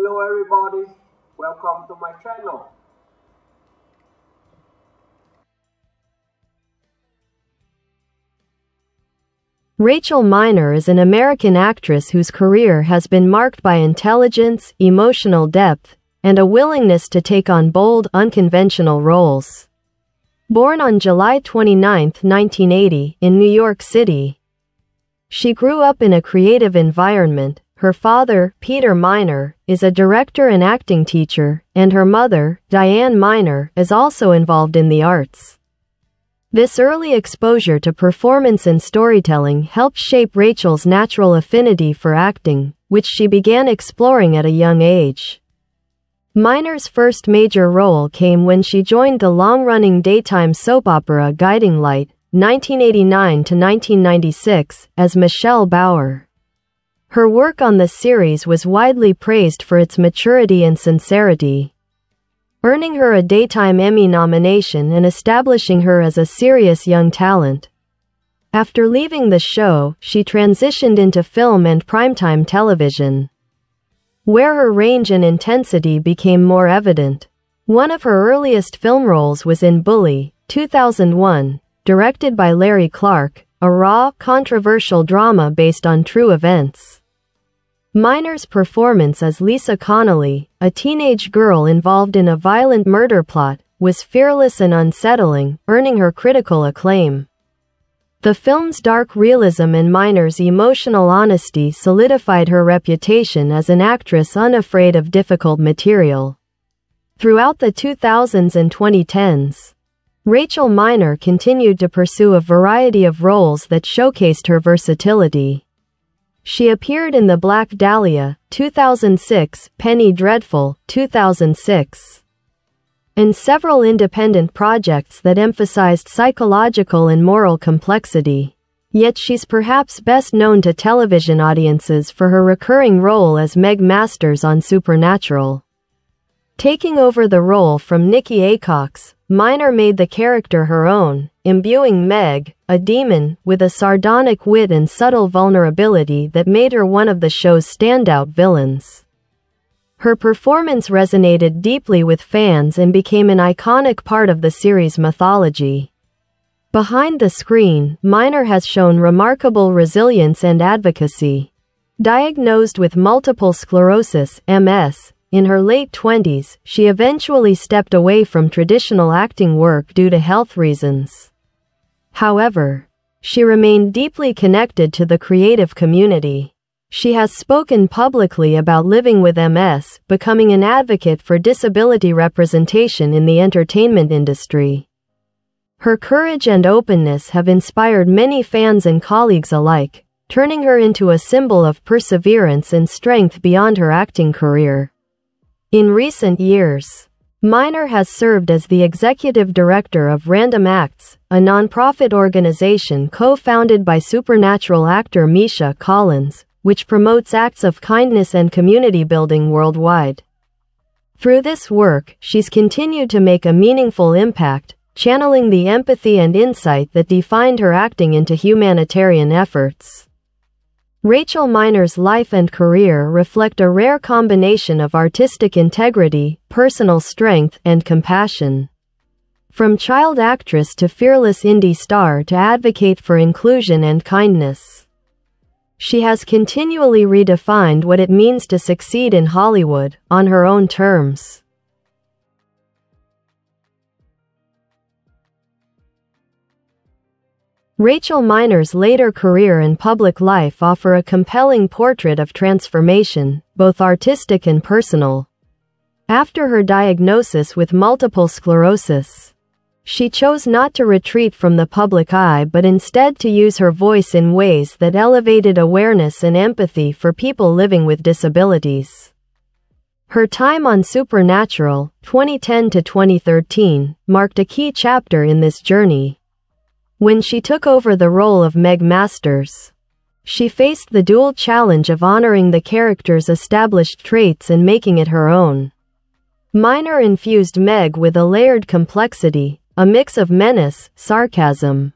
Hello everybody, welcome to my channel. Rachel Miner is an American actress whose career has been marked by intelligence, emotional depth, and a willingness to take on bold, unconventional roles. Born on July 29, 1980, in New York City, she grew up in a creative environment. Her father, Peter Miner, is a director and acting teacher, and her mother, Diane Miner, is also involved in the arts. This early exposure to performance and storytelling helped shape Rachel's natural affinity for acting, which she began exploring at a young age. Miner's first major role came when she joined the long-running daytime soap opera Guiding Light, 1989 to 1996, as Michelle Bauer. Her work on the series was widely praised for its maturity and sincerity, earning her a Daytime Emmy nomination and establishing her as a serious young talent. After leaving the show, she transitioned into film and primetime television, where her range and intensity became more evident. One of her earliest film roles was in Bully, 2001, directed by Larry Clark, a raw, controversial drama based on true events. Miner's performance as Lisa Connolly, a teenage girl involved in a violent murder plot, was fearless and unsettling, earning her critical acclaim. The film's dark realism and Miner's emotional honesty solidified her reputation as an actress unafraid of difficult material. Throughout the 2000s and 2010s, Rachel Miner continued to pursue a variety of roles that showcased her versatility. She appeared in The Black Dahlia, 2006, Penny Dreadful, 2006, and several independent projects that emphasized psychological and moral complexity. Yet she's perhaps best known to television audiences for her recurring role as Meg Masters on Supernatural. Taking over the role from Nikki Acox, Miner made the character her own, imbuing Meg, a demon, with a sardonic wit and subtle vulnerability that made her one of the show's standout villains. Her performance resonated deeply with fans and became an iconic part of the series' mythology. Behind the screen, Miner has shown remarkable resilience and advocacy. Diagnosed with multiple sclerosis, MS, in her late 20s, she eventually stepped away from traditional acting work due to health reasons. However, she remained deeply connected to the creative community. She has spoken publicly about living with MS, becoming an advocate for disability representation in the entertainment industry. Her courage and openness have inspired many fans and colleagues alike, turning her into a symbol of perseverance and strength beyond her acting career. In recent years, Miner has served as the executive director of Random Acts, a nonprofit organization co-founded by Supernatural actor Misha Collins, which promotes acts of kindness and community building worldwide. Through this work, she's continued to make a meaningful impact, channeling the empathy and insight that defined her acting into humanitarian efforts. Rachel Miner's life and career reflect a rare combination of artistic integrity, personal strength, and compassion. From child actress to fearless indie star to advocate for inclusion and kindness, she has continually redefined what it means to succeed in Hollywood, on her own terms. Rachel Miner's later career and public life offer a compelling portrait of transformation, both artistic and personal. After her diagnosis with multiple sclerosis, she chose not to retreat from the public eye but instead to use her voice in ways that elevated awareness and empathy for people living with disabilities. Her time on Supernatural, 2010 to 2013, marked a key chapter in this journey. When she took over the role of Meg Masters, she faced the dual challenge of honoring the character's established traits and making it her own. Miner infused Meg with a layered complexity, a mix of menace, sarcasm,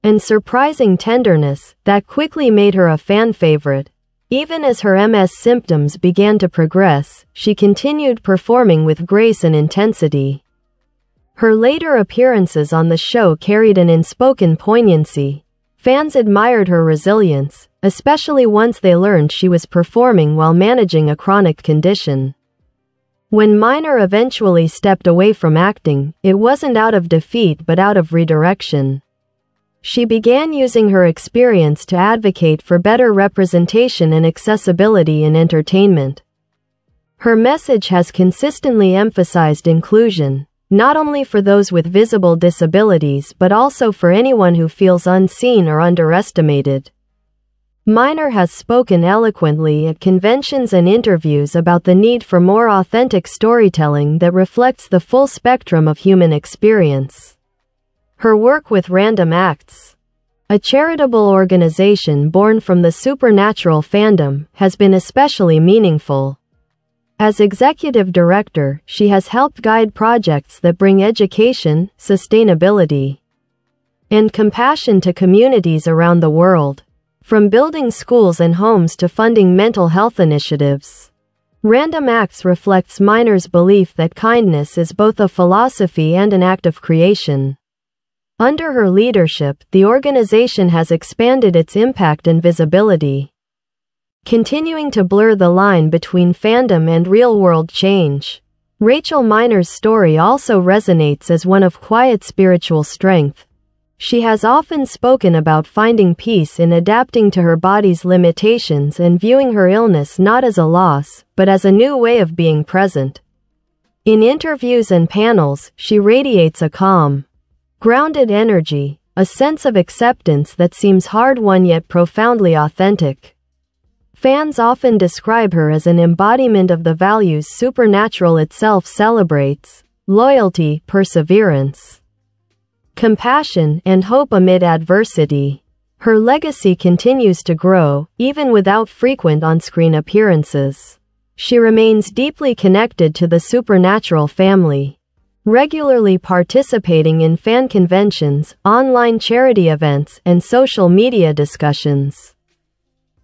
and surprising tenderness that quickly made her a fan favorite. Even as her MS symptoms began to progress, she continued performing with grace and intensity. Her later appearances on the show carried an unspoken poignancy. Fans admired her resilience, especially once they learned she was performing while managing a chronic condition. When Miner eventually stepped away from acting, it wasn't out of defeat but out of redirection. She began using her experience to advocate for better representation and accessibility in entertainment. Her message has consistently emphasized inclusion, not only for those with visible disabilities but also for anyone who feels unseen or underestimated. Miner has spoken eloquently at conventions and interviews about the need for more authentic storytelling that reflects the full spectrum of human experience. Her work with Random Acts, a charitable organization born from the supernatural fandom, has been especially meaningful. As executive director, she has helped guide projects that bring education, sustainability, and compassion to communities around the world. From building schools and homes to funding mental health initiatives, Random Acts reflects Miner's belief that kindness is both a philosophy and an act of creation. Under her leadership, the organization has expanded its impact and visibility, continuing to blur the line between fandom and real-world change. Rachel Miner's story also resonates as one of quiet spiritual strength. She has often spoken about finding peace in adapting to her body's limitations and viewing her illness not as a loss, but as a new way of being present. In interviews and panels, she radiates a calm, grounded energy, a sense of acceptance that seems hard-won yet profoundly authentic. Fans often describe her as an embodiment of the values Supernatural itself celebrates: loyalty, perseverance, compassion, and hope amid adversity. Her legacy continues to grow, even without frequent on-screen appearances. She remains deeply connected to the Supernatural family, regularly participating in fan conventions, online charity events, and social media discussions.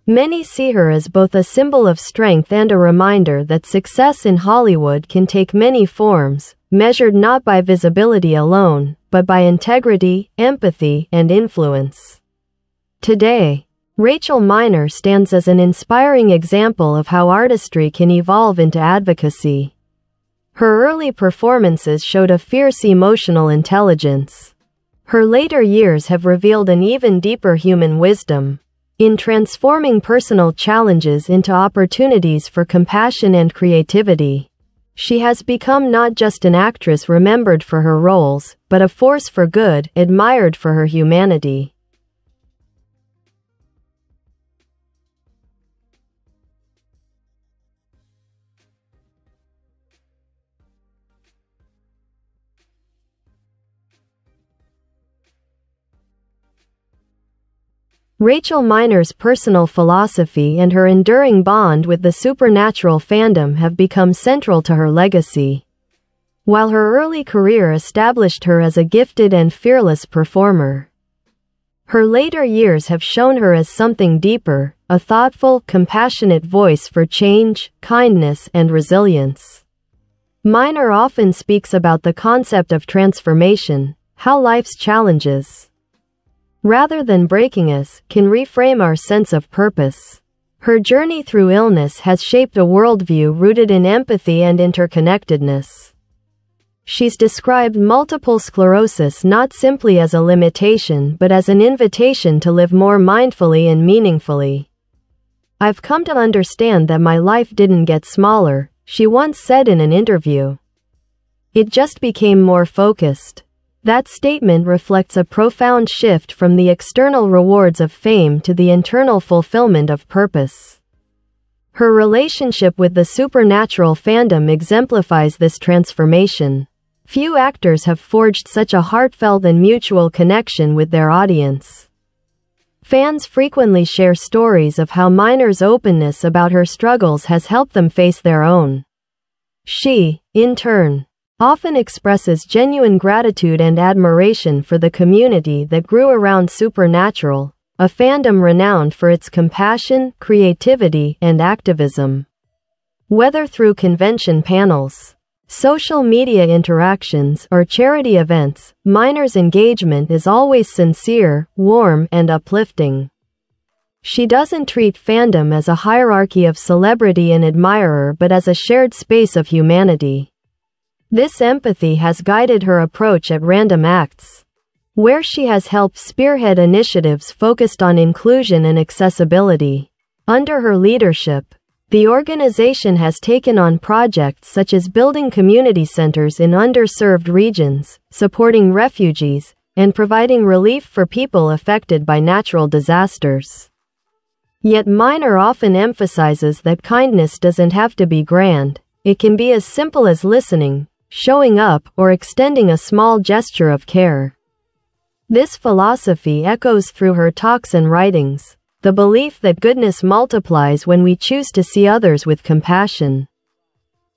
Many see her as both a symbol of strength and a reminder that success in Hollywood can take many forms, measured not by visibility alone, but by integrity, empathy, and influence. Today, Rachel Miner stands as an inspiring example of how artistry can evolve into advocacy. Her early performances showed a fierce emotional intelligence. Her later years have revealed an even deeper human wisdom in transforming personal challenges into opportunities for compassion and creativity. She has become not just an actress remembered for her roles, but a force for good, admired for her humanity. Rachel Miner's personal philosophy and her enduring bond with the Supernatural fandom have become central to her legacy. While her early career established her as a gifted and fearless performer, her later years have shown her as something deeper, a thoughtful, compassionate voice for change, kindness, and resilience. Miner often speaks about the concept of transformation, how life's challenges, rather than breaking us, can reframe our sense of purpose. Her journey through illness has shaped a worldview rooted in empathy and interconnectedness. She's described multiple sclerosis not simply as a limitation but as an invitation to live more mindfully and meaningfully. "I've come to understand that my life didn't get smaller," she once said in an interview. "It just became more focused." That statement reflects a profound shift from the external rewards of fame to the internal fulfillment of purpose. Her relationship with the Supernatural fandom exemplifies this transformation. Few actors have forged such a heartfelt and mutual connection with their audience. Fans frequently share stories of how Miner's openness about her struggles has helped them face their own. She, in turn, often expresses genuine gratitude and admiration for the community that grew around Supernatural, a fandom renowned for its compassion, creativity, and activism. Whether through convention panels, social media interactions, or charity events, Miner's engagement is always sincere, warm, and uplifting. She doesn't treat fandom as a hierarchy of celebrity and admirer but as a shared space of humanity. This empathy has guided her approach at Random Acts, where she has helped spearhead initiatives focused on inclusion and accessibility. Under her leadership, the organization has taken on projects such as building community centers in underserved regions, supporting refugees, and providing relief for people affected by natural disasters. Yet Miner often emphasizes that kindness doesn't have to be grand. It can be as simple as listening, showing up, or extending a small gesture of care. This philosophy echoes through her talks and writings, the belief that goodness multiplies when we choose to see others with compassion.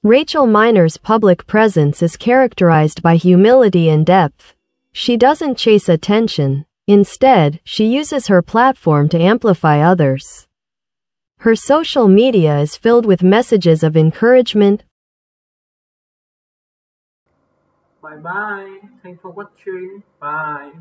Rachel Miner's public presence is characterized by humility and depth. She doesn't chase attention. Instead, she uses her platform to amplify others. Her social media is filled with messages of encouragement. Bye bye. Thanks for watching. Bye.